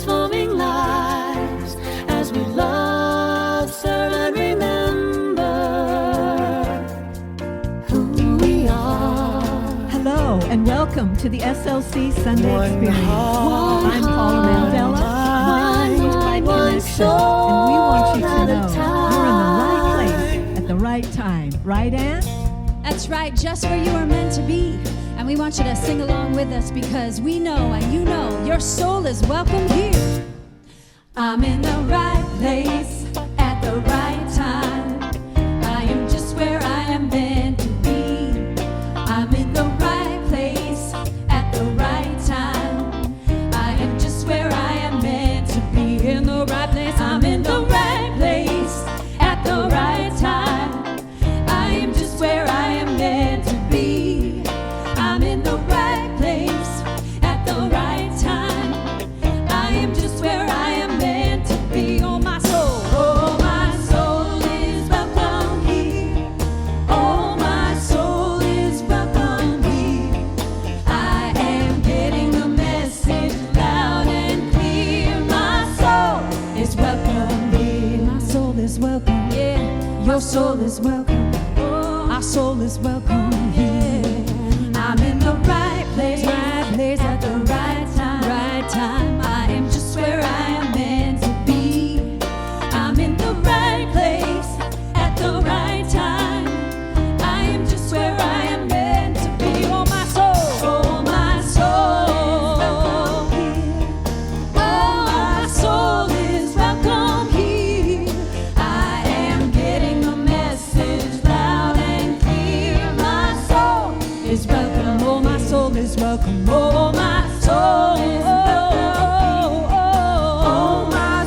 transforming lives as we love, serve, and remember who we are. Hello, and welcome to the SLC Sunday Experience. I'm Paula Mandela, and we want you to know you're in the right place at the right time. Right, Ann? That's right, just where you are meant to be. And we want you to sing along with us because we know and you know your soul is welcome here. I'm in the right place at the right time. I am just where I am meant to be. I'm in the right place at the right time. I am just where I am meant to be. In the right place, I'm in the right place at the right time. I am just where I am meant to be. I'm in the right place at the right time. I am just where I am meant to be. Oh, my soul is welcome here. Oh, my soul is welcome here. I am getting the message loud and clear. My soul is welcome here. My soul is welcome. Yeah, your soul is welcome. Our soul is welcome here. I'm in the right place at the right time. I am just where I am meant to be. I'm in the right place at the right time. I am just where I am meant to be. Oh, my soul is welcome here. Oh, my soul is welcome here. I am getting the message loud and clear. My soul is welcome. Oh, my soul is welcome. Oh, my soul is welcome. Oh, my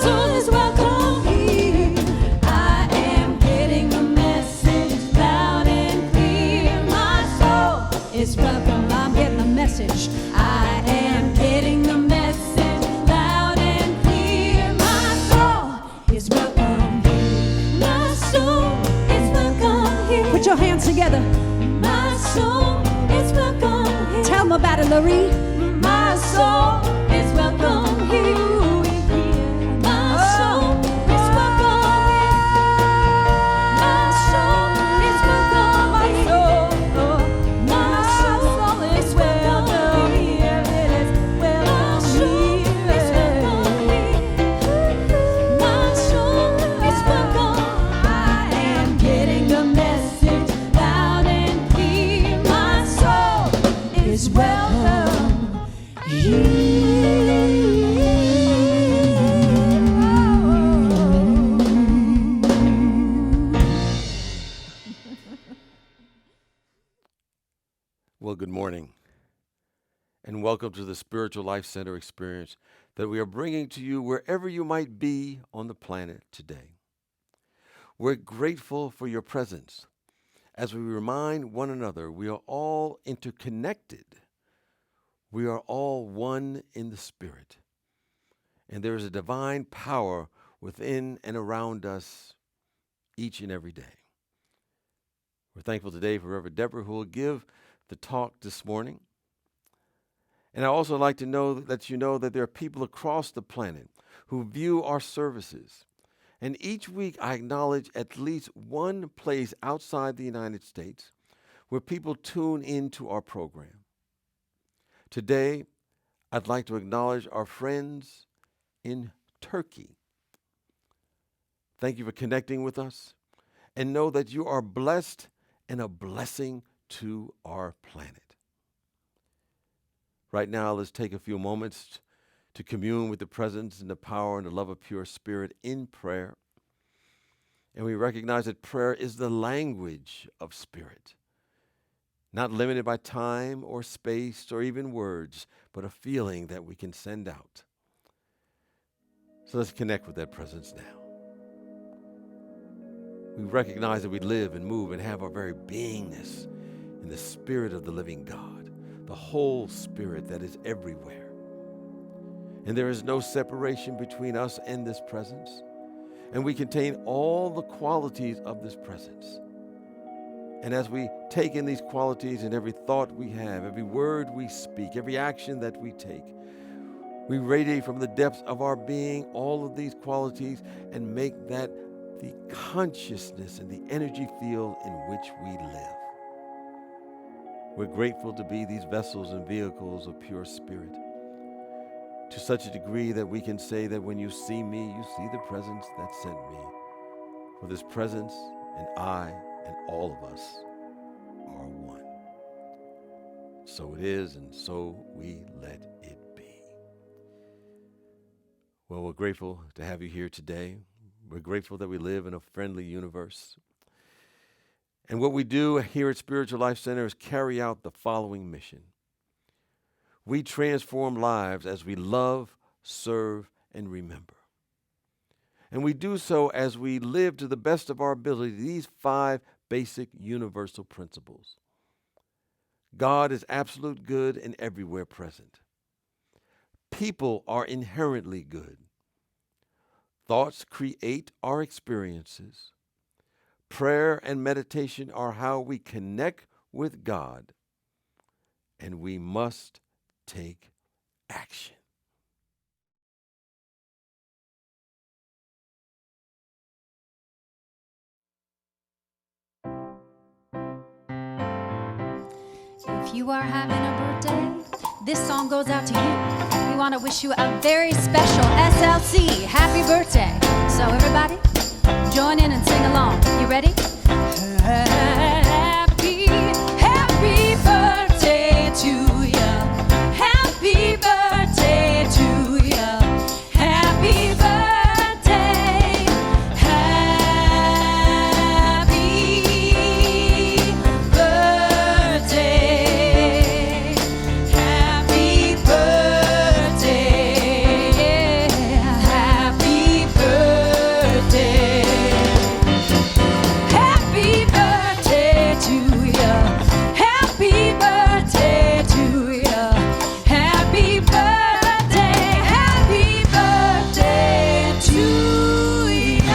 soul is welcome here. I am getting the message loud and clear. My soul is welcome. I'm getting the message. I am getting the message loud and clear. My soul is welcome here. My soul is welcome here. Put your hands together. My soul is welcome here. Tell them about it, Larry. My soul is welcome here. My soul is welcome here. My soul is welcome here. My soul is welcome here. It is welcome here. My soul is welcome. I am getting the message loud and clear. My soul is welcome here. Well, good morning, and welcome to the Spiritual Life Center experience that we are bringing to you wherever you might be on the planet today. We're grateful for your presence as we remind one another we are all interconnected. We are all one in the Spirit, and there is a divine power within and around us each and every day. We're thankful today for Reverend Deborah, who will give the talk this morning. And I also like to let you know that there are people across the planet who view our services. And each week I acknowledge at least one place outside the United States where people tune into our program. Today, I'd like to acknowledge our friends in Turkey. Thank you for connecting with us, and know that you are blessed and a blessing to our planet. Right now, let's take a few moments to commune with the presence and the power and the love of pure spirit in prayer. And we recognize that prayer is the language of spirit, not limited by time or space or even words, but a feeling that we can send out. So let's connect with that presence now. We recognize that we live and move and have our very beingness in the Spirit of the living God, the whole Spirit that is everywhere. And there is no separation between us and this presence. And we contain all the qualities of this presence. And as we take in these qualities in every thought we have, every word we speak, every action that we take, We radiate from the depths of our being all of these qualities and make that the consciousness and the energy field in which we live. We're grateful to be these vessels and vehicles of pure spirit, to such a degree that we can say that when you see me, you see the presence that sent me. For this presence and I and all of us are one. So it is, and so we let it be. Well, we're grateful to have you here today. We're grateful that we live in a friendly universe. And what we do here at Spiritual Life Center is carry out the following mission. We transform lives as we love, serve, and remember. And we do so as we live to the best of our ability these 5 basic universal principles. God is absolute good and everywhere present. People are inherently good. Thoughts create our experiences. Prayer and meditation are how we connect with God. And we must take action. If you are having a birthday, this song goes out to you. We want to wish you a very special SLC happy birthday. So everybody, join in and sing along. You ready? Happy, happy birthday to you. Happy birthday to you. Happy birthday. Happy birthday. Happy birthday. Happy birthday. Happy birthday to you. Happy birthday to you. Happy birthday. Happy birthday to you.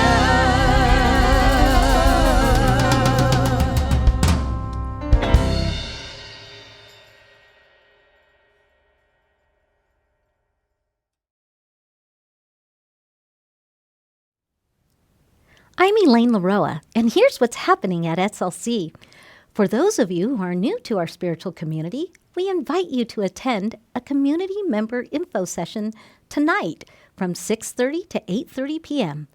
I'm Elaine LaRoa, and here's what's happening at SLC. For those of you who are new to our spiritual community, we invite you to attend a community member info session tonight from 6:30 to 8:30 p.m.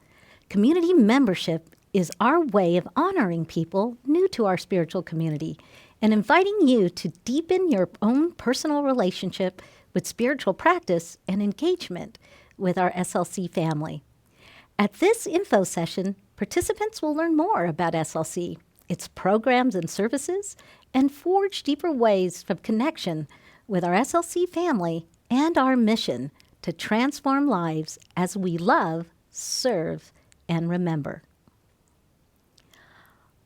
Community membership is our way of honoring people new to our spiritual community and inviting you to deepen your own personal relationship with spiritual practice and engagement with our SLC family. At this info session, participants will learn more about SLC, its programs and services, and forge deeper ways of connection with our SLC family and our mission to transform lives as we love, serve, and remember.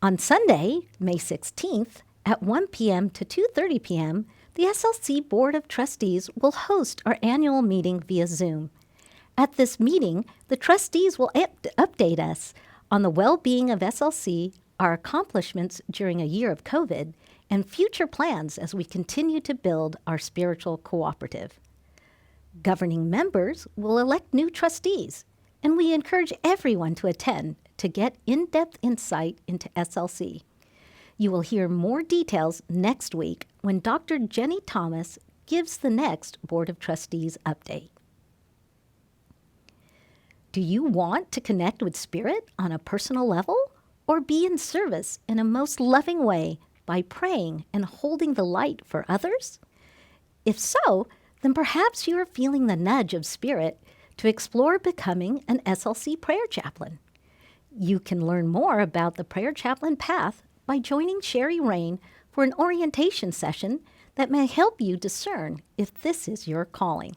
On Sunday, May 16th, at 1 p.m. to 2:30 p.m., the SLC Board of Trustees will host our annual meeting via Zoom. At this meeting, the trustees will update us on the well-being of SLC, our accomplishments during a year of COVID, and future plans as we continue to build our spiritual cooperative. Governing members will elect new trustees, and we encourage everyone to attend to get in-depth insight into SLC. You will hear more details next week when Dr. Jenny Thomas gives the next Board of Trustees update. Do you want to connect with Spirit on a personal level or be in service in a most loving way by praying and holding the light for others? If so, then perhaps you are feeling the nudge of Spirit to explore becoming an SLC prayer chaplain. You can learn more about the prayer chaplain path by joining Sherry Rain for an orientation session that may help you discern if this is your calling.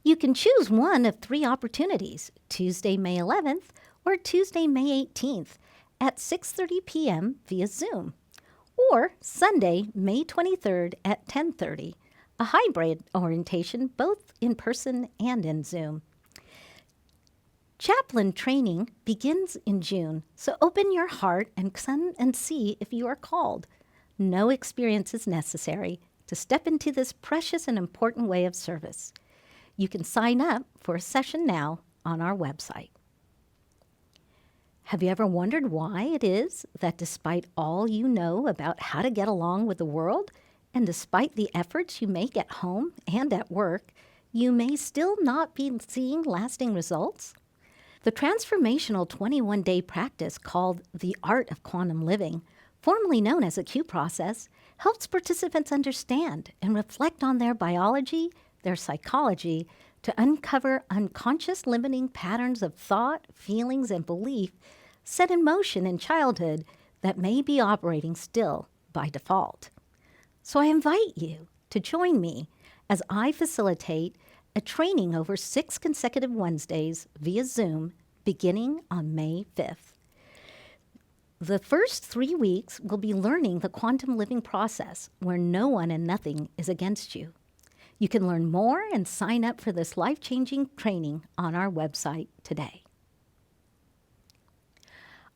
You can choose one of 3 opportunities, Tuesday, May 11th or Tuesday, May 18th at 6:30 p.m. via Zoom, or Sunday, May 23rd at 10:30, a hybrid orientation both in person and in Zoom. Chaplain training begins in June, so open your heart and see if you are called. No experience is necessary to step into this precious and important way of service. You can sign up for a session now on our website. Have you ever wondered why it is that despite all you know about how to get along with the world, and despite the efforts you make at home and at work, you may still not be seeing lasting results? The transformational 21-day practice called the Art of Quantum Living, formerly known as a Q process, helps participants understand and reflect on their biology, their psychology, to uncover unconscious limiting patterns of thought, feelings, and belief set in motion in childhood that may be operating still by default. So I invite you to join me as I facilitate a training over 6 consecutive Wednesdays via Zoom beginning on May 5th. The first 3 weeks will be learning the quantum living process where no one and nothing is against you. You can learn more and sign up for this life-changing training on our website today.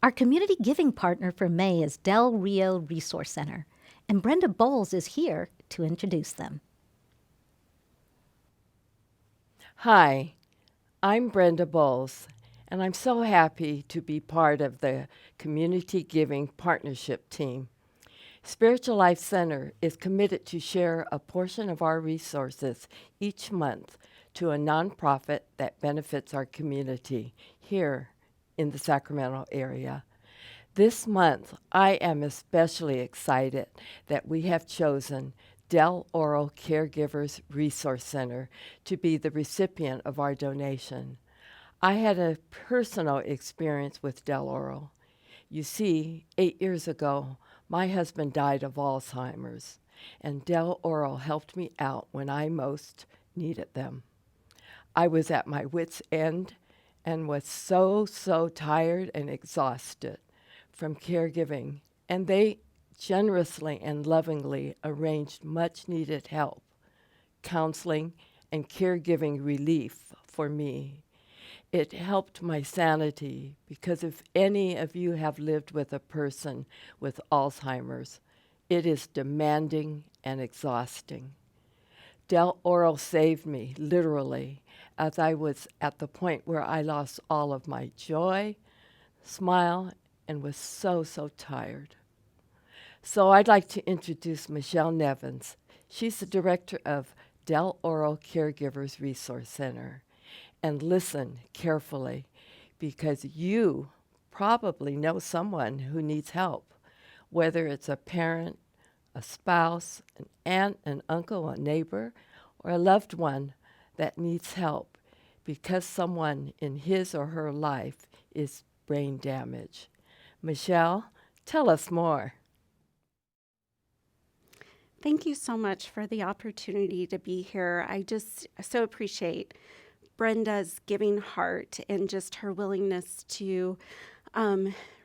Our community giving partner for May is Del Rio Resource Center, and Brenda Bowles is here to introduce them. Hi, I'm Brenda Bowles, and I'm so happy to be part of the Community Giving Partnership team. Spiritual Life Center is committed to share a portion of our resources each month to a nonprofit that benefits our community here in the Sacramento area. This month, I am especially excited that we have chosen Del Oro Caregivers Resource Center to be the recipient of our donation. I had a personal experience with Del Oro. You see, 8 years ago, my husband died of Alzheimer's, and Del Oro helped me out when I most needed them. I was at my wit's end and was so tired and exhausted from caregiving, and they generously and lovingly arranged much-needed help, counseling, and caregiving relief for me. It helped my sanity because if any of you have lived with a person with Alzheimer's, it is demanding and exhausting. Del Oro saved me, literally, as I was at the point where I lost all of my joy, smile, and was so tired. So I'd like to introduce Michelle Nevins. She's the director of Del Oro Caregivers Resource Center. And listen carefully, because you probably know someone who needs help, whether it's a parent, a spouse, an aunt, an uncle, a neighbor, or a loved one that needs help because someone in his or her life is brain damaged. Michelle, tell us more. Thank you so much for the opportunity to be here. I just so appreciate Brenda's giving heart and just her willingness to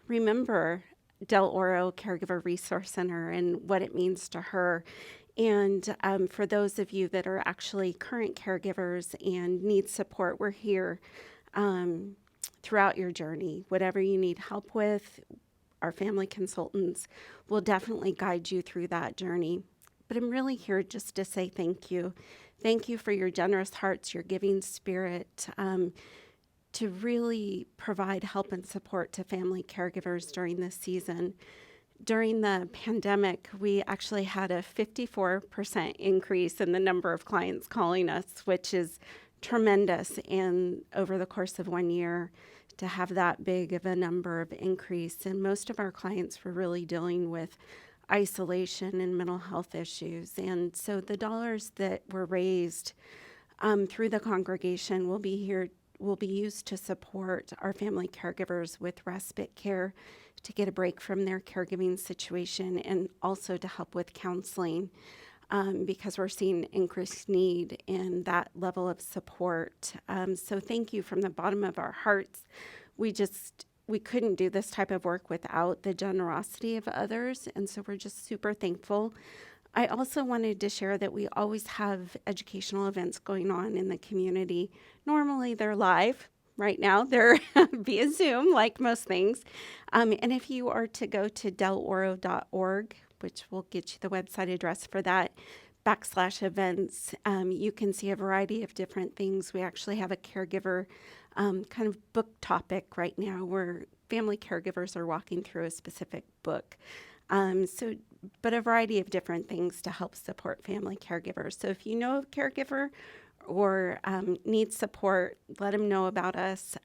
remember Del Oro Caregiver Resource Center and what it means to her. And for those of you that are actually current caregivers and need support, we're here throughout your journey. Whatever you need help with, our family consultants will definitely guide you through that journey. But I'm really here just to say thank you. Thank you for your generous hearts, your giving spirit, to really provide help and support to family caregivers during this season. During the pandemic, we actually had a 54% increase in the number of clients calling us, which is tremendous. And over the course of 1 year, to have that big of a number of increase. And most of our clients were really dealing with isolation and mental health issues. And so the dollars that were raised through the congregation will be used to support our family caregivers with respite care to get a break from their caregiving situation and also to help with counseling because we're seeing increased need in that level of support. So thank you from the bottom of our hearts. We couldn't do this type of work without the generosity of others, and so we're just super thankful. I also wanted to share that we always have educational events going on in the community. Normally they're live. Right now they're via Zoom, like most things. And if you are to go to deloro.org, which will get you the website address for that, /events, you can see a variety of different things. We actually have a caregiver kind of book topic right now where family caregivers are walking through a specific book. But a variety of different things to help support family caregivers. So if you know a caregiver or need support, let them know about us.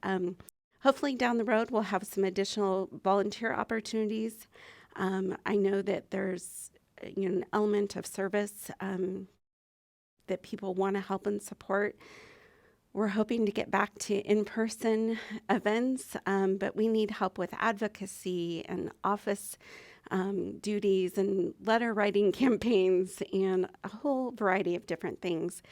Hopefully down the road, we'll have some additional volunteer opportunities. I know that there's an element of service that people want to help and support. We're hoping to get back to in-person events, but we need help with advocacy and office duties and letter writing campaigns and a whole variety of different things.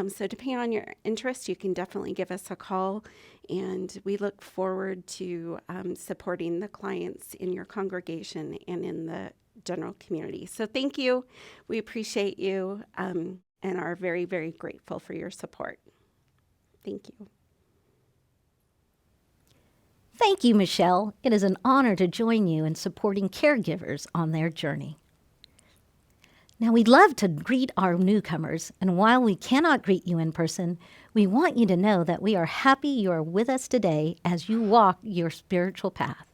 So depending on your interest, you can definitely give us a call, and we look forward to supporting the clients in your congregation and in the general community. So thank you. We appreciate you and are very, very grateful for your support. Thank you. Thank you, Michelle. It is an honor to join you in supporting caregivers on their journey. Now, we'd love to greet our newcomers, and while we cannot greet you in person, we want you to know that we are happy you are with us today as you walk your spiritual path.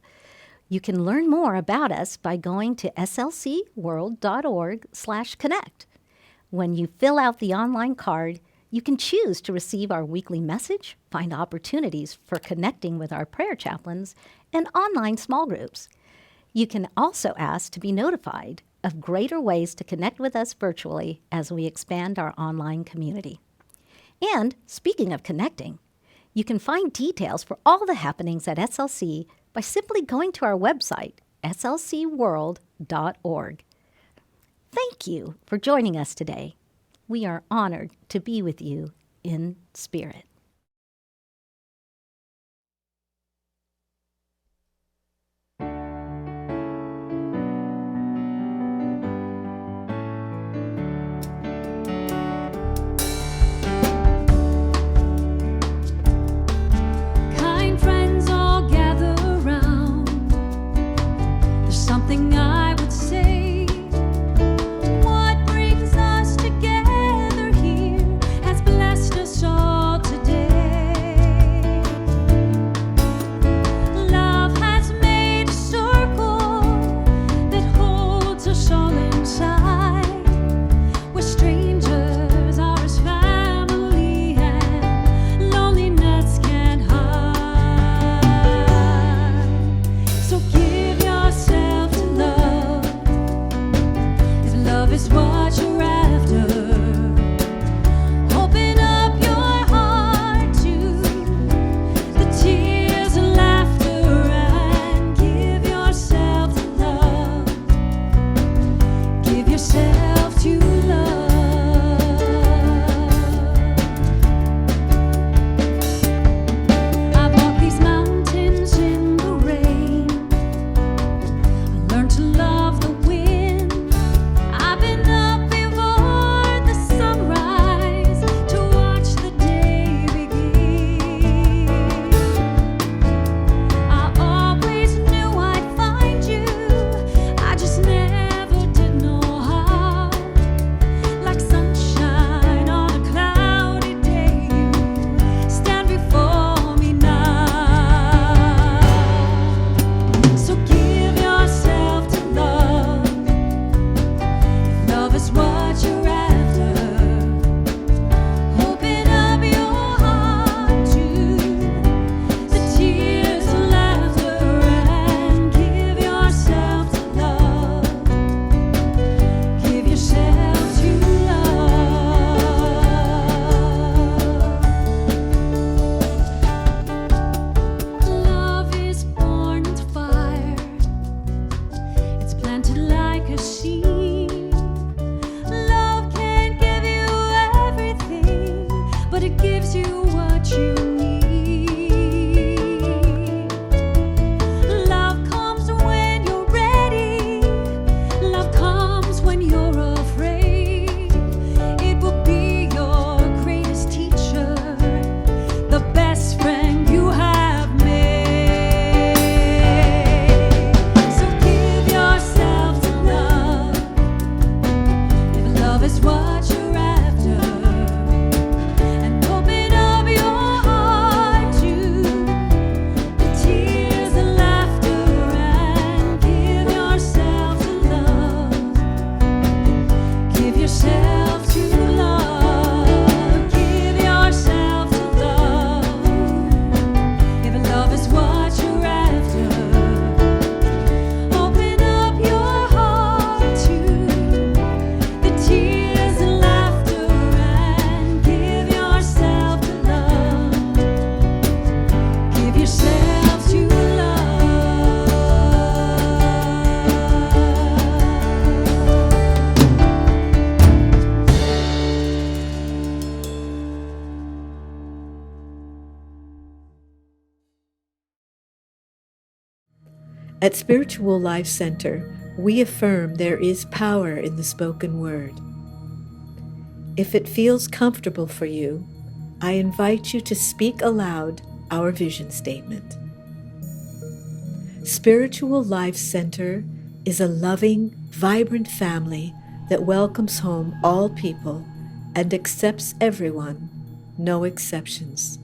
You can learn more about us by going to slcworld.org/connect. When you fill out the online card, you can choose to receive our weekly message, find opportunities for connecting with our prayer chaplains, and online small groups. You can also ask to be notified of greater ways to connect with us virtually as we expand our online community. And speaking of connecting, you can find details for all the happenings at SLC by simply going to our website, slcworld.org. Thank you for joining us today. We are honored to be with you in spirit. Kind friends all gather round. There's something I would say. What brings us together here has blessed us all today. At Spiritual Life Center, we affirm there is power in the spoken word. If it feels comfortable for you, I invite you to speak aloud our vision statement. Spiritual Life Center is a loving, vibrant family that welcomes home all people and accepts everyone, no exceptions.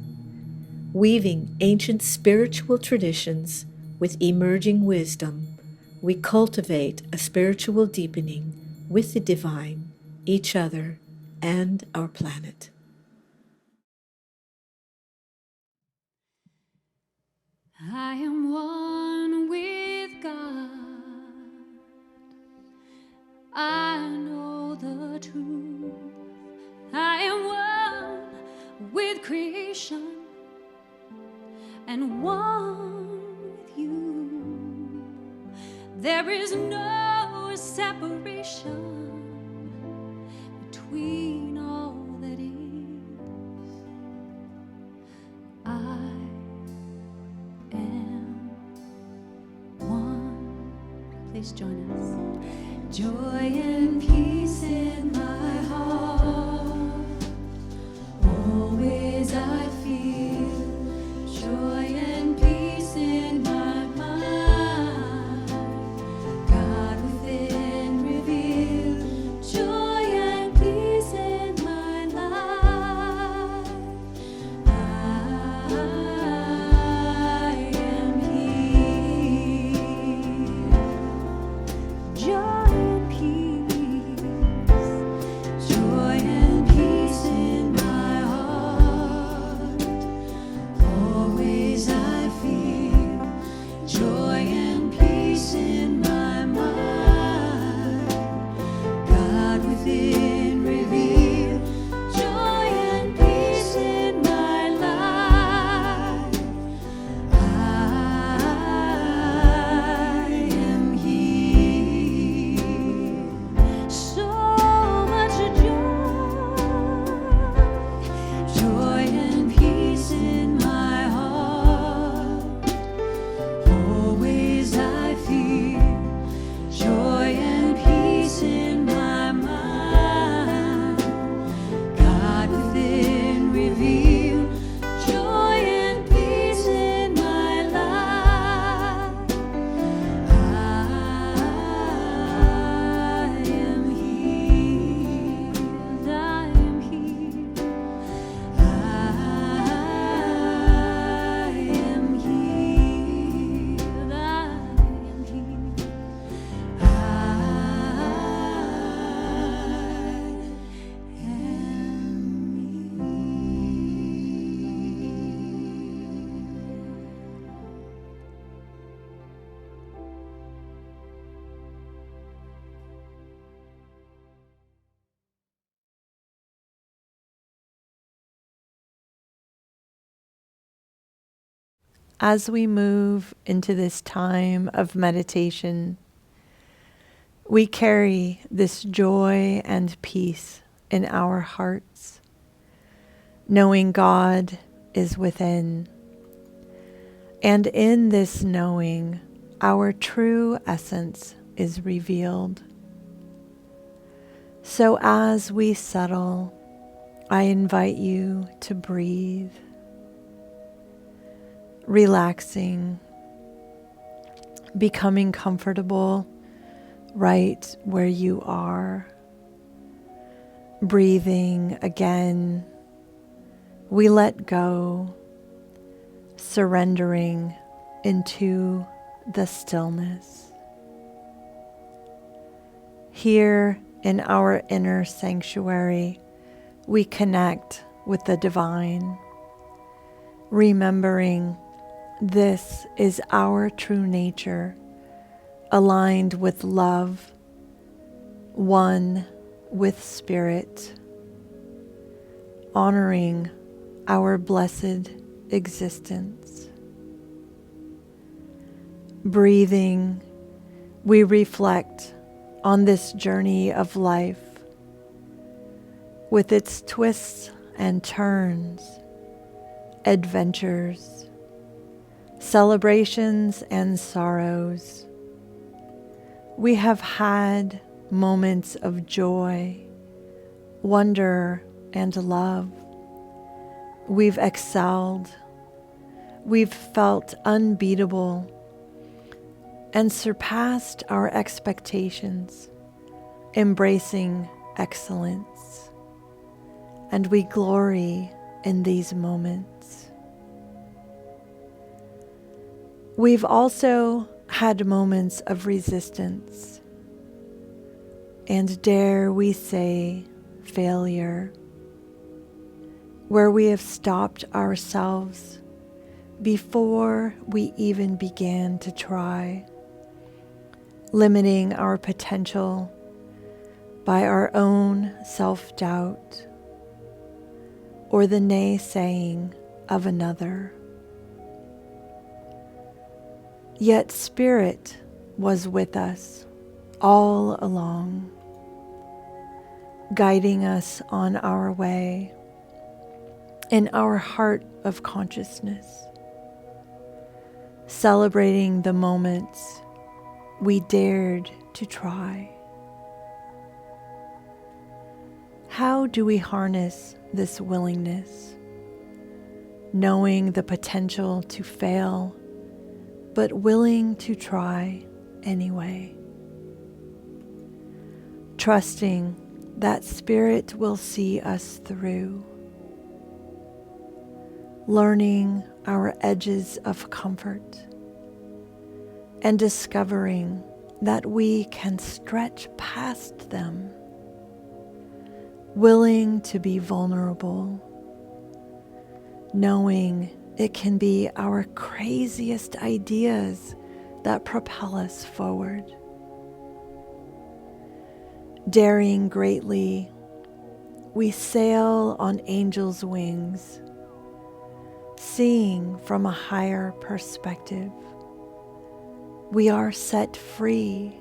Weaving ancient spiritual traditions with emerging wisdom, we cultivate a spiritual deepening with the divine, each other, and our planet. I am one with God. I know the truth. I am one with creation and one with you. There is no separation between all that is. I am one. Please join us. Joy and peace in my heart. Always I feel joy and peace in my mind. God within revealed joy and peace in my life. I am healed. Joy and peace, joy and peace in my heart. Always I feel joy and peace in my mind. God within reveal joy and peace in my life. I am healed. So much joy and peace in my heart. Always I feel joy and peace in my mind. God within reveal joy and peace in my life. I am healed. I am healed. I am healed. I am healed. As we move into this time of meditation, we carry this joy and peace in our hearts, knowing God is within. And in this knowing, our true essence is revealed. So as we settle, I invite you to breathe, relaxing, becoming comfortable right where you are. Breathing again, we let go, surrendering into the stillness. Here in our inner sanctuary, we connect with the divine, remembering this is our true nature, aligned with love, one with spirit, honoring our blessed existence. Breathing, we reflect on this journey of life with its twists and turns, adventures, celebrations and sorrows. We have had moments of joy, wonder, and love. We've excelled. We've felt unbeatable and surpassed our expectations, embracing excellence. And we glory in these moments. We've also had moments of resistance, and dare we say failure, where we have stopped ourselves before we even began to try, limiting our potential by our own self-doubt or the naysaying of another. Yet Spirit was with us all along, guiding us on our way in our heart of consciousness, celebrating the moments we dared to try. How do we harness this willingness, knowing the potential to fail, but willing to try anyway? Trusting that Spirit will see us through, learning our edges of comfort, and discovering that we can stretch past them, willing to be vulnerable, knowing it can be our craziest ideas that propel us forward. Daring greatly, we sail on angels' wings, seeing from a higher perspective. We are set free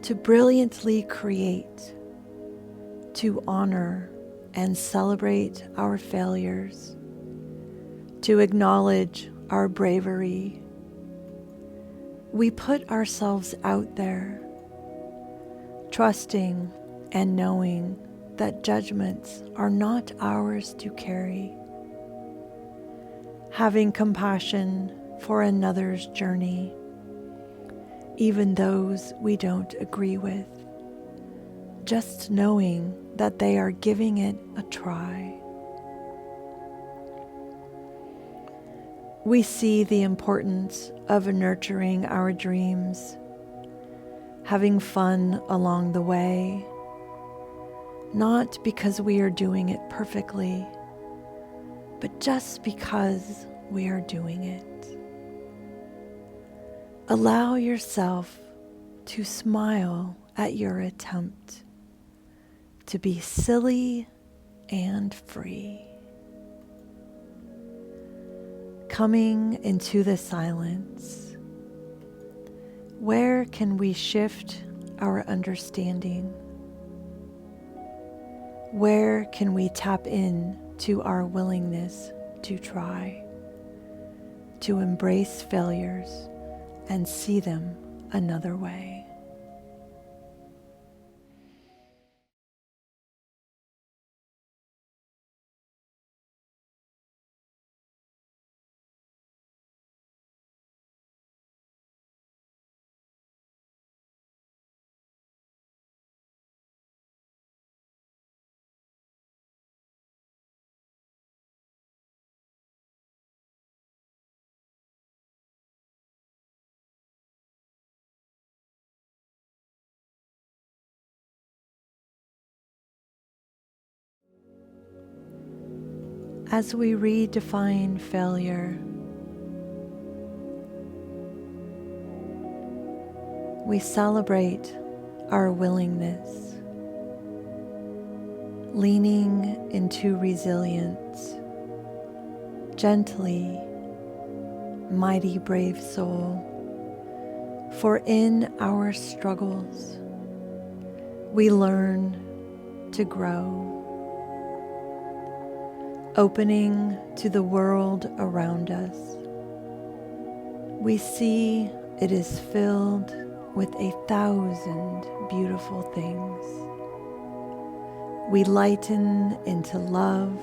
to brilliantly create, to honor and celebrate our failures, to acknowledge our bravery. We put ourselves out there, trusting and knowing that judgments are not ours to carry, having compassion for another's journey, even those we don't agree with, just knowing that they are giving it a try. We see the importance of nurturing our dreams, having fun along the way, not because we are doing it perfectly, but just because we are doing it. Allow yourself to smile at your attempt to be silly and free. Coming into the silence, where can we shift our understanding? Where can we tap in to our willingness to try, to embrace failures and see them another way? As we redefine failure, we celebrate our willingness, leaning into resilience, gently, mighty brave soul, for in our struggles we learn to grow. opening to the world around us. We see it is filled with 1,000 beautiful things. We lighten into love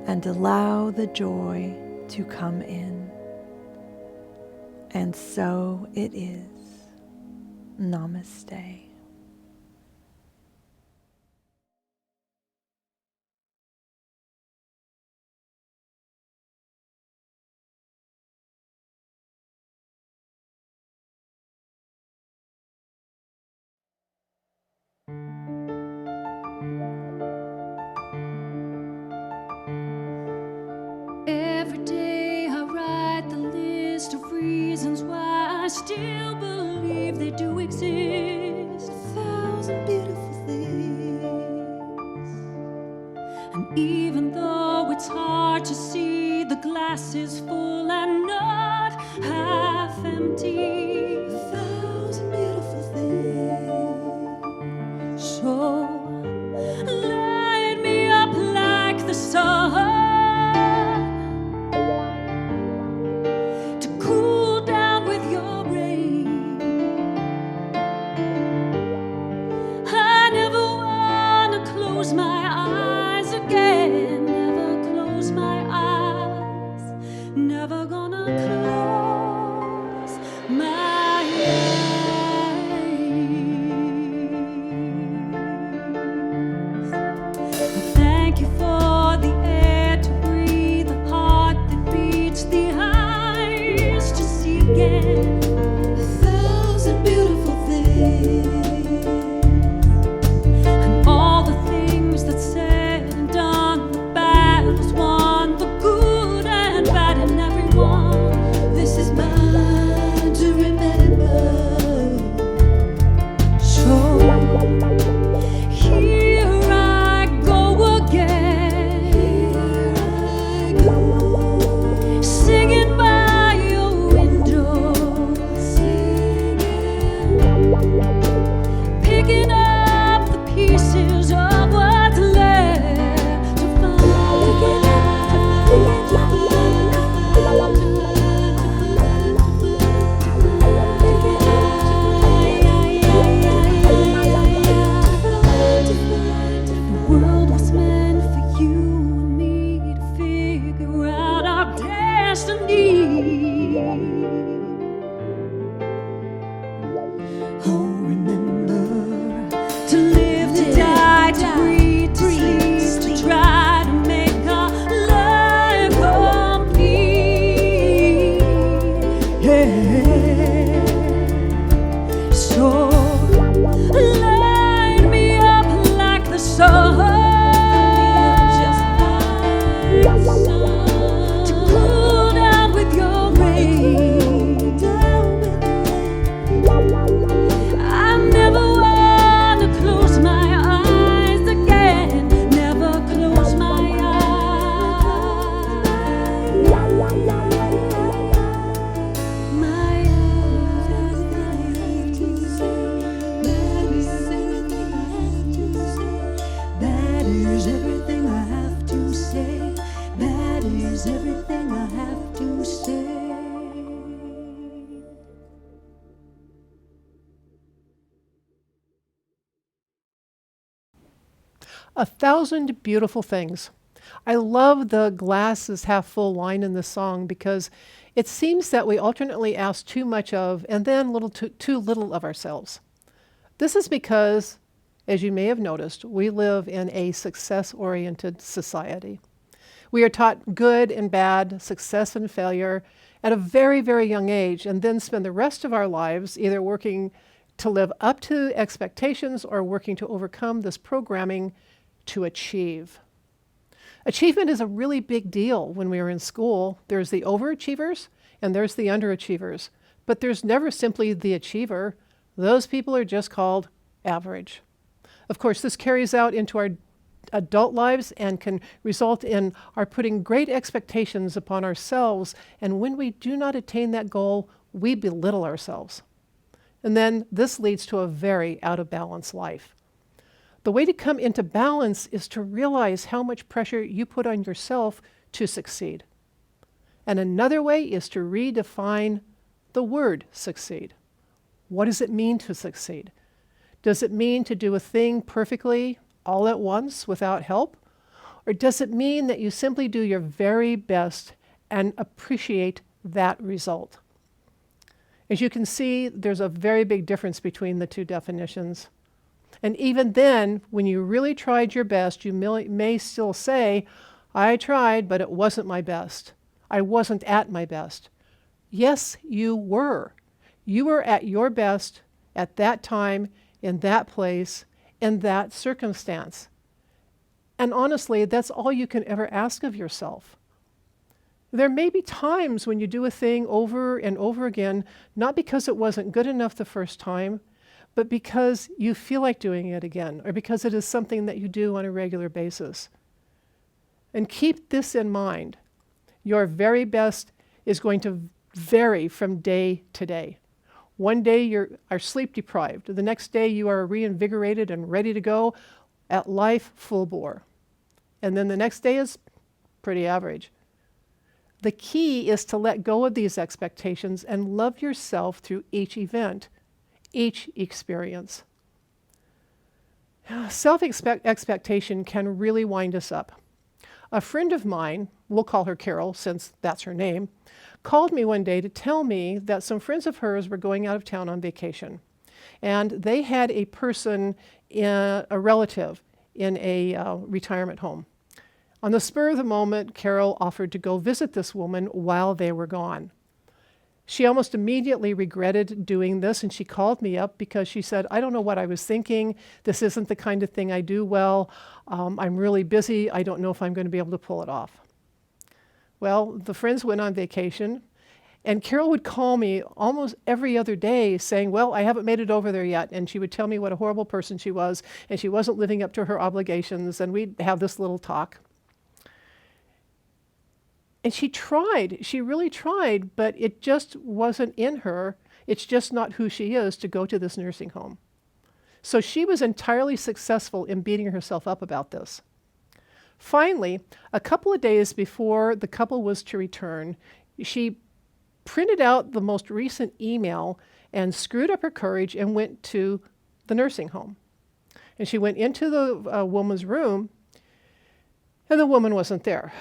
and allow the joy to come in. And so it is. Namaste. Every day I write the list of reasons why I still believe they do exist. 1,000 beautiful things. And even though it's hard to see, the glass is full and not half empty. 1,000 beautiful things. So light me up like the sun. Everything I have to say. 1,000 beautiful things. I love the glass is half full line in this song because it seems that we alternately ask too much of and then too little of ourselves. This is because, as you may have noticed, we live in a success-oriented society. We are taught good and bad, success and failure at a very, very young age, and then spend the rest of our lives either working to live up to expectations or working to overcome this programming to achieve. Achievement is a really big deal when we are in school. There's the overachievers and there's the underachievers, but there's never simply the achiever. Those people are just called average. Of course, this carries out into our adult lives and can result in our putting great expectations upon ourselves, and when we do not attain that goal, we belittle ourselves. And then this leads to a very out of balance life. The way to come into balance is to realize how much pressure you put on yourself to succeed. And another way is to redefine the word succeed. What does it mean to succeed? Does it mean to do a thing perfectly all at once without help? Or does it mean that you simply do your very best and appreciate that result? As you can see, there's a very big difference between the two definitions. And even then, when you really tried your best, you may still say, I tried, but it wasn't my best. I wasn't at my best. Yes, you were. You were at your best at that time, in that place, in that circumstance. And honestly, that's all you can ever ask of yourself. There may be times when you do a thing over and over again, not because it wasn't good enough the first time, but because you feel like doing it again, or because it is something that you do on a regular basis. And keep this in mind. Your very best is going to vary from day to day. One day you are sleep deprived. The next day you are reinvigorated and ready to go at life full bore. And then the next day is pretty average. The key is to let go of these expectations and love yourself through each event, each experience. Self-expectation can really wind us up. A friend of mine, we'll call her Carol since that's her name, called me one day to tell me that some friends of hers were going out of town on vacation. And they had a person, a relative, in a retirement home. On the spur of the moment, Carol offered to go visit this woman while they were gone. She almost immediately regretted doing this, and she called me up because she said, I don't know what I was thinking. This isn't the kind of thing I do well. I'm really busy. I don't know if I'm going to be able to pull it off. Well, the friends went on vacation, and Carol would call me almost every other day saying, well, I haven't made it over there yet. And she would tell me what a horrible person she was, and she wasn't living up to her obligations, and we'd have this little talk. And she tried, she really tried, but it just wasn't in her. It's just not who she is to go to this nursing home. So she was entirely successful in beating herself up about this. Finally, a couple of days before the couple was to return, she printed out the most recent email and screwed up her courage and went to the nursing home. And she went into the woman's room, and the woman wasn't there.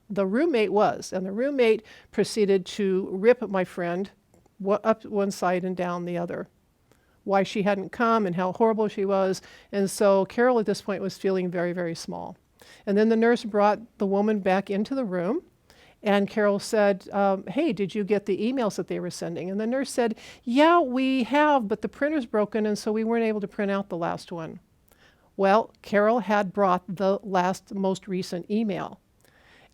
The roommate was, and the roommate proceeded to rip my friend up one side and down the other. Why she hadn't come and how horrible she was. And so Carol at this point was feeling very, very small. And then the nurse brought the woman back into the room, and Carol said, hey, did you get the emails that they were sending? And the nurse said, yeah, we have, but the printer's broken, and so we weren't able to print out the last one. Well, Carol had brought the most recent email.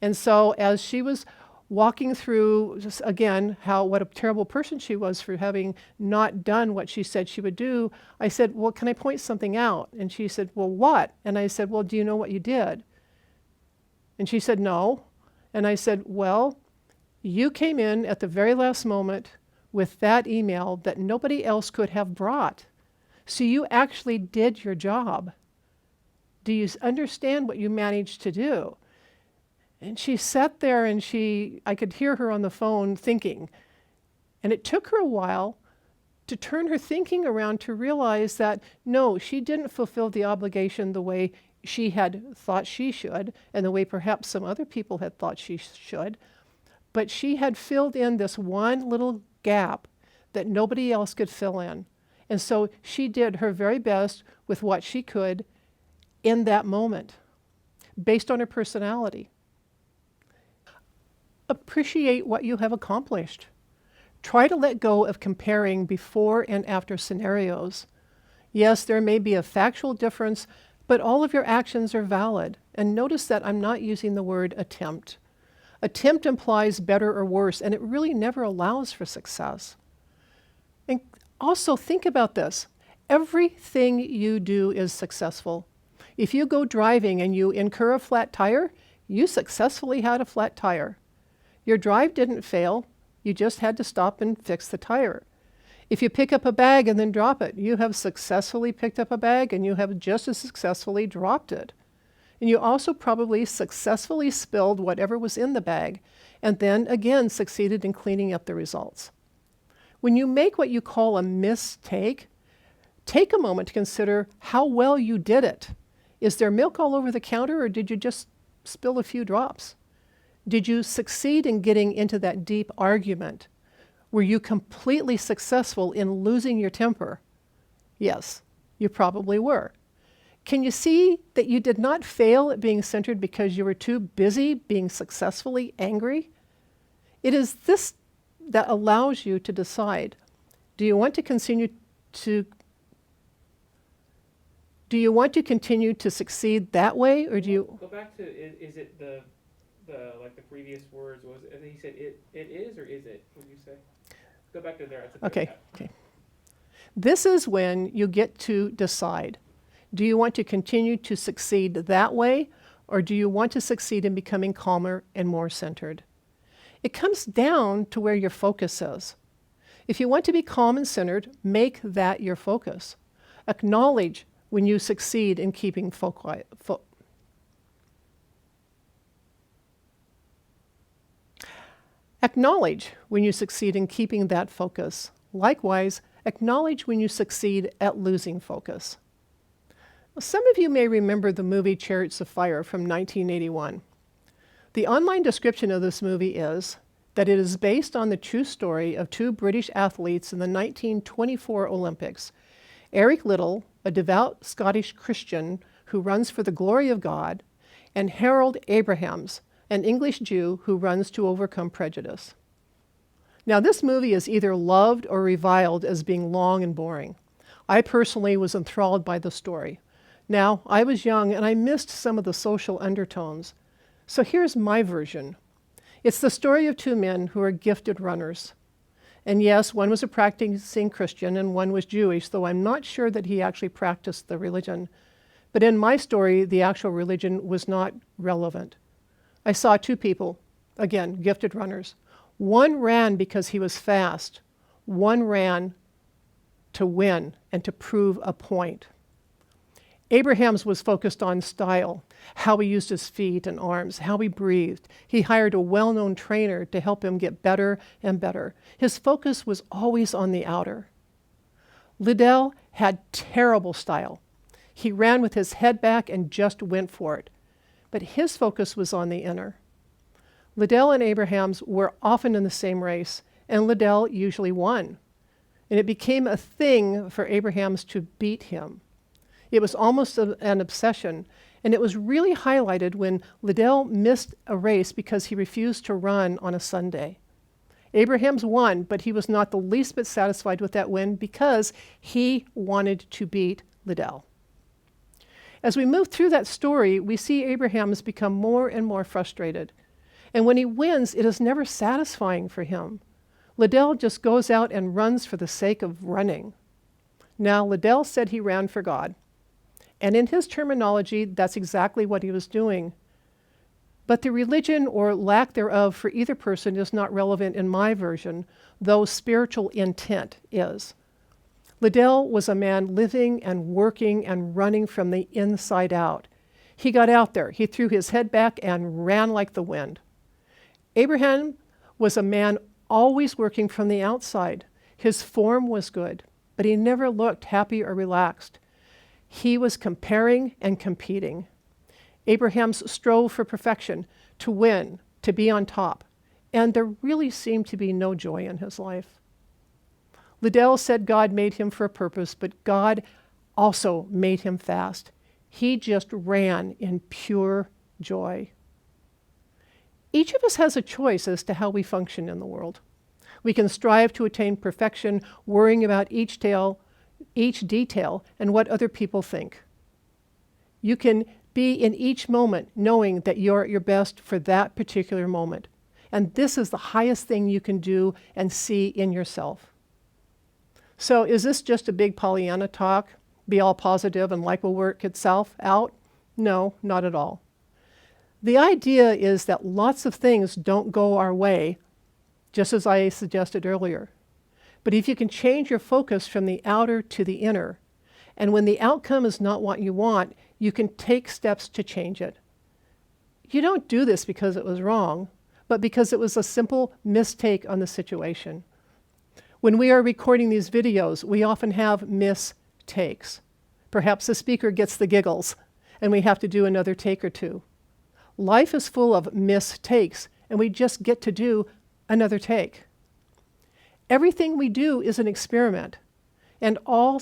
And so as she was walking through, just again, what a terrible person she was for having not done what she said she would do, I said, well, can I point something out? And she said, well, what? And I said, well, do you know what you did? And she said, no. And I said, well, you came in at the very last moment with that email that nobody else could have brought. So you actually did your job. Do you understand what you managed to do? And she sat there and I could hear her on the phone thinking. And it took her a while to turn her thinking around to realize that, no, she didn't fulfill the obligation the way she had thought she should, and the way perhaps some other people had thought she should. But she had filled in this one little gap that nobody else could fill in. And so she did her very best with what she could in that moment, based on her personality. Appreciate what you have accomplished. Try to let go of comparing before and after scenarios. Yes, there may be a factual difference, but all of your actions are valid. And notice that I'm not using the word attempt. Attempt implies better or worse, and it really never allows for success. And also think about this. Everything you do is successful. If you go driving and you incur a flat tire, you successfully had a flat tire. Your drive didn't fail. You just had to stop and fix the tire. If you pick up a bag and then drop it, you have successfully picked up a bag and you have just as successfully dropped it. And you also probably successfully spilled whatever was in the bag and then again succeeded in cleaning up the results. When you make what you call a mistake, take a moment to consider how well you did it. Is there milk all over the counter, or did you just spill a few drops? Did you succeed in getting into that deep argument? Were you completely successful in losing your temper? Yes, you probably were. Can you see that you did not fail at being centered because you were too busy being successfully angry? It is this that allows you to decide, do you want to continue to succeed that way, or do you... Go back to, is it the like the previous words, was it, he said it is, or is it, what did you say? Go back to there. Okay. This is when you get to decide. Do you want to continue to succeed that way, or do you want to succeed in becoming calmer and more centered? It comes down to where your focus is. If you want to be calm and centered, make that your focus. Acknowledge when you succeed in keeping Acknowledge when you succeed in keeping that focus. Likewise, acknowledge when you succeed at losing focus. Some of you may remember the movie Chariots of Fire from 1981. The online description of this movie is that it is based on the true story of two British athletes in the 1924 Olympics, Eric Liddell, a devout Scottish Christian who runs for the glory of God, and Harold Abrahams, an English Jew who runs to overcome prejudice. Now, this movie is either loved or reviled as being long and boring. I personally was enthralled by the story. Now, I was young and I missed some of the social undertones. So here's my version. It's the story of two men who are gifted runners. And yes, one was a practicing Christian and one was Jewish, though I'm not sure that he actually practiced the religion. But in my story, the actual religion was not relevant. I saw two people, again, gifted runners. One ran because he was fast. One ran to win and to prove a point. Abrahams was focused on style, how he used his feet and arms, how he breathed. He hired a well-known trainer to help him get better and better. His focus was always on the outer. Liddell had terrible style. He ran with his head back and just went for it. But his focus was on the inner. Liddell and Abrahams were often in the same race, and Liddell usually won. And it became a thing for Abrahams to beat him. It was almost an obsession, and it was really highlighted when Liddell missed a race because he refused to run on a Sunday. Abrahams won, but he was not the least bit satisfied with that win because he wanted to beat Liddell. As we move through that story, we see Abrahams become more and more frustrated. And when he wins, it is never satisfying for him. Liddell just goes out and runs for the sake of running. Now, Liddell said he ran for God. And in his terminology, that's exactly what he was doing. But the religion or lack thereof for either person is not relevant in my version, though spiritual intent is. Liddell was a man living and working and running from the inside out. He got out there, he threw his head back and ran like the wind. Abraham was a man always working from the outside. His form was good, but he never looked happy or relaxed. He was comparing and competing. Abraham strove for perfection, to win, to be on top, and there really seemed to be no joy in his life. Liddell said God made him for a purpose, but God also made him fast. He just ran in pure joy. Each of us has a choice as to how we function in the world. We can strive to attain perfection, worrying about each detail and what other people think. You can be in each moment knowing that you're at your best for that particular moment. And this is the highest thing you can do and see in yourself. So is this just a big Pollyanna talk? Be all positive and life will work itself out? No, not at all. The idea is that lots of things don't go our way, just as I suggested earlier. But if you can change your focus from the outer to the inner, and when the outcome is not what you want, you can take steps to change it. You don't do this because it was wrong, but because it was a simple mistake on the situation. When we are recording these videos, we often have mistakes. Perhaps the speaker gets the giggles, and we have to do another take or two. Life is full of mistakes, and we just get to do another take. Everything we do is an experiment, and all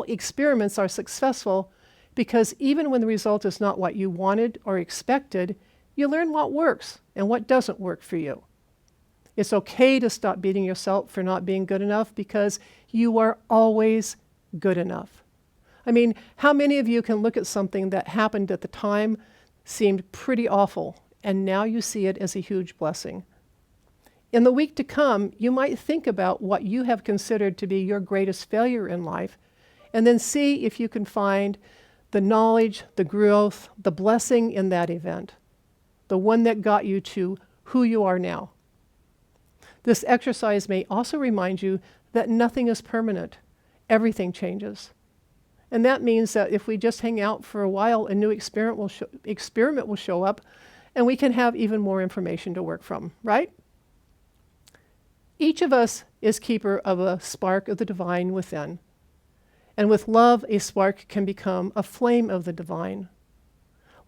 experiments are successful because even when the result is not what you wanted or expected, you learn what works and what doesn't work for you. It's okay to stop beating yourself for not being good enough because you are always good enough. I mean, how many of you can look at something that happened at the time, seemed pretty awful, and now you see it as a huge blessing? In the week to come, you might think about what you have considered to be your greatest failure in life, and then see if you can find the knowledge, the growth, the blessing in that event, the one that got you to who you are now. This exercise may also remind you that nothing is permanent. Everything changes. And that means that if we just hang out for a while, a new experiment will show up, and we can have even more information to work from, right? Each of us is keeper of a spark of the divine within. And with love, a spark can become a flame of the divine.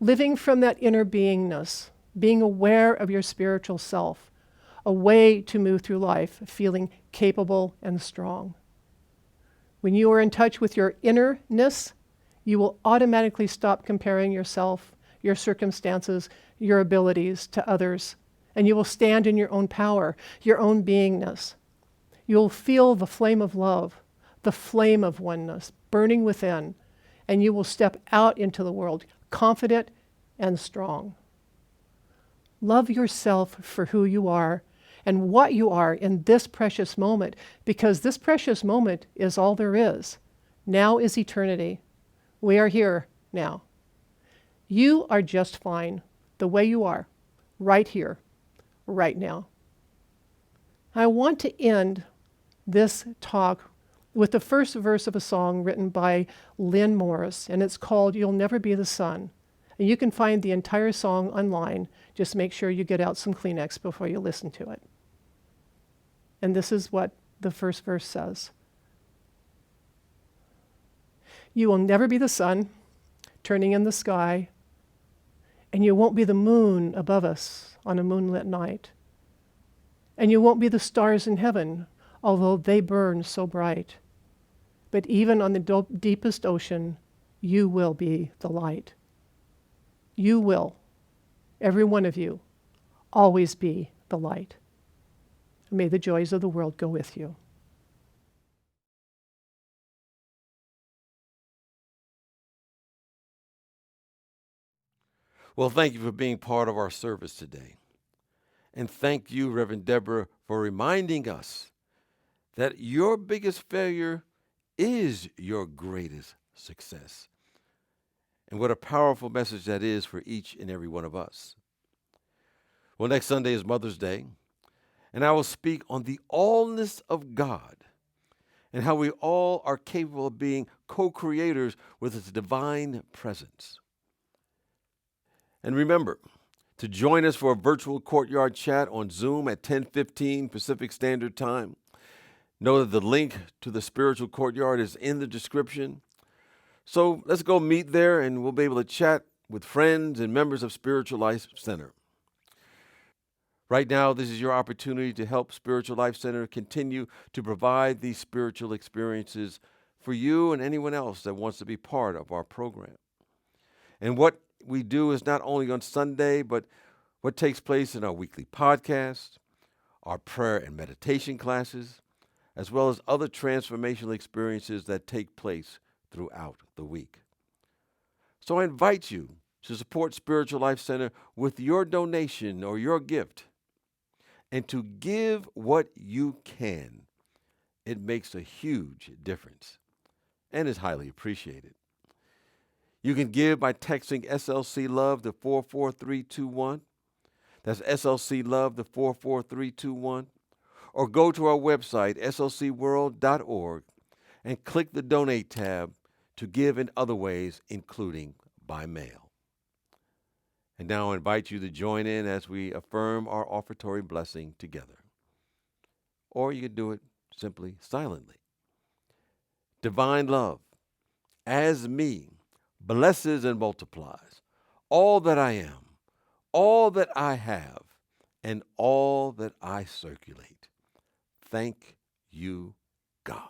Living from that inner beingness, being aware of your spiritual self, a way to move through life feeling capable and strong. When you are in touch with your innerness, you will automatically stop comparing yourself, your circumstances, your abilities to others, and you will stand in your own power, your own beingness. You'll feel the flame of love, the flame of oneness burning within, and you will step out into the world confident and strong. Love yourself for who you are and what you are in this precious moment, because this precious moment is all there is. Now is eternity. We are here now. You are just fine the way you are, right here, right now. I want to end this talk with the first verse of a song written by Lynn Morris, and it's called You'll Never Be the Sun. And you can find the entire song online. Just make sure you get out some Kleenex before you listen to it. And this is what the first verse says. You will never be the sun turning in the sky, and you won't be the moon above us on a moonlit night. And you won't be the stars in heaven, although they burn so bright. But even on the deepest ocean, you will be the light. You will, every one of you, always be the light. May the joys of the world go with you. Well, thank you for being part of our service today. And thank you, Reverend Deborah, for reminding us that your biggest failure is your greatest success. And what a powerful message that is for each and every one of us. Well, next Sunday is Mother's Day, and I will speak on the allness of God and how we all are capable of being co-creators with His divine presence. And remember to join us for a virtual courtyard chat on Zoom at 10:15 Pacific Standard Time. Know that the link to the spiritual courtyard is in the description. So let's go meet there, and we'll be able to chat with friends and members of Spiritual Life Center. Right now, this is your opportunity to help Spiritual Life Center continue to provide these spiritual experiences for you and anyone else that wants to be part of our program. And what we do is not only on Sunday, but what takes place in our weekly podcast, our prayer and meditation classes, as well as other transformational experiences that take place throughout the week. So I invite you to support Spiritual Life Center with your donation or your gift, and to give what you can. It makes a huge difference and is highly appreciated. You can give by texting SLC Love to 44321. That's SLC Love to 44321. or go to our website, slcworld.org, and click the Donate tab to give in other ways, including by mail. And now I invite you to join in as we affirm our offertory blessing together. Or you could do it simply silently. Divine love, as me, blesses and multiplies all that I am, all that I have, and all that I circulate. Thank you, God.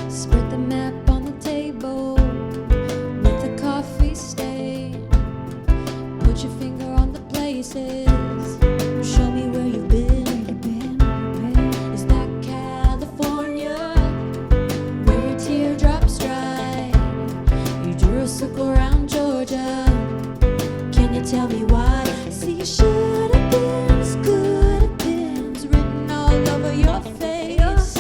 Spread the map on the table with a coffee stain. Put your finger on the places. Show me where you've been. Is that California, where your teardrops dry? You drew a circle around Georgia. Can you tell me why? See, you should have been, could have been written all over your face.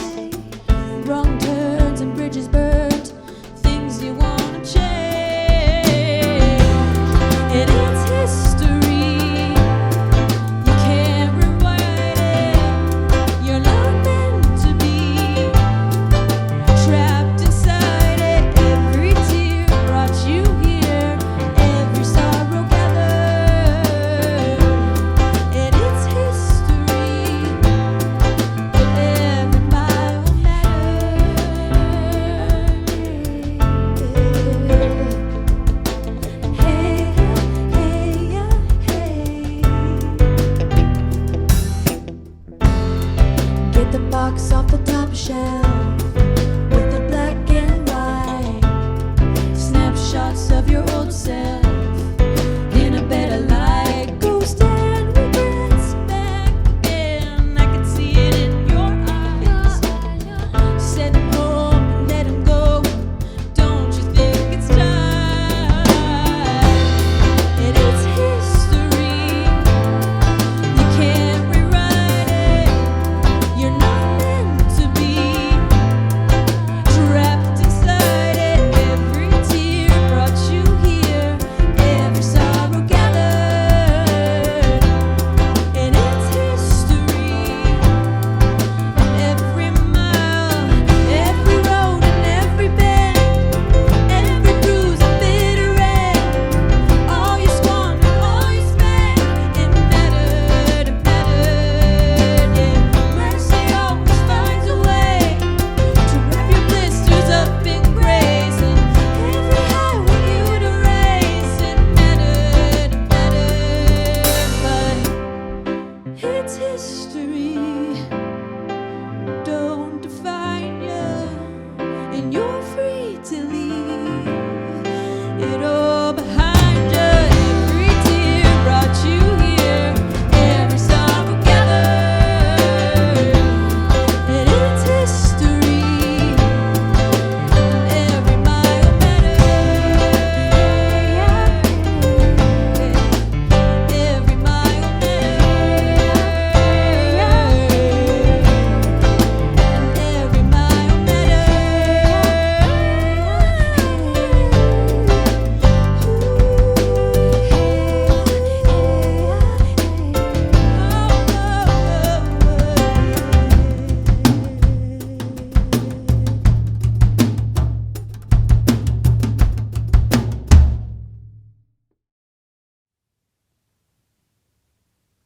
Wrong turns and bridges burnt, things you wanna change. And it's history, you can't rewrite it. You're not meant to be trapped inside it. Every tear brought you here, every sorrow gathered. And it's history, but every mile Get the box off the top shelf with the black and white snapshots of your old self in a better light. Ghost and regrets back again. I can see it in your eyes. Send him home and let him go. Don't you think it's time? And it's history. You can't rewrite it. You're not meant to be trapped inside it. Every tear brought you here, every sorrow gathered. And it's history. Every mile, every road, and every bend, every bruise and bitter end. All you squandered, all you spent, it mattered, it mattered. Yeah, mercy always finds a way to wrap your blisters up in grace. And every highway you'd erase, it mattered, but it's history. Don't define you, and you're free to leave it all behind you. Every tear brought you here, every sorrow gathered. And it's history, every mile mattered. Every mile mattered. Every mile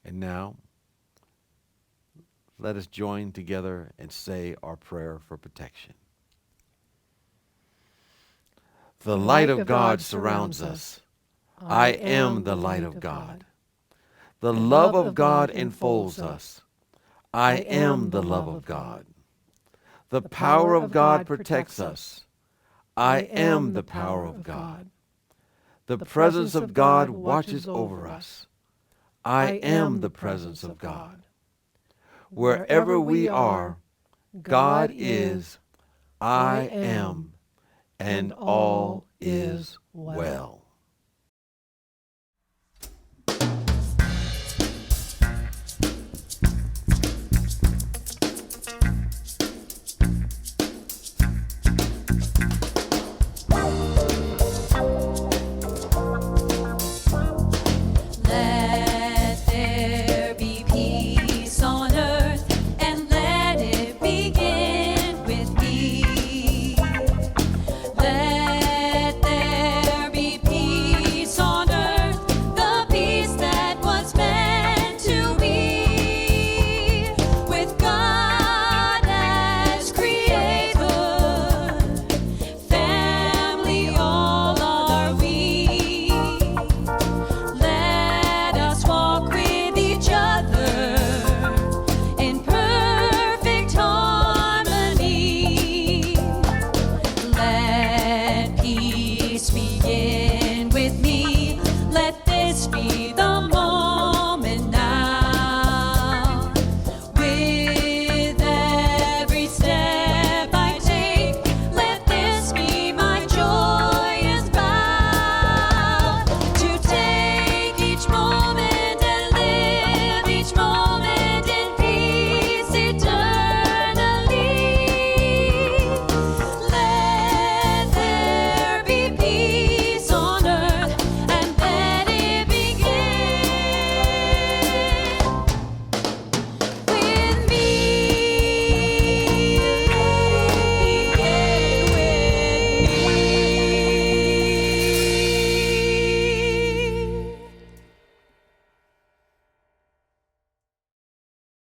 And now, let us join together and say our prayer for protection. The light of God surrounds us. I am the light of God. The love of God enfolds us. I am the love of God. The power of God protects us. I am the power of God. The presence of God watches over us. I am the presence of God. Wherever we are, God is, I am, and all is well. Let this be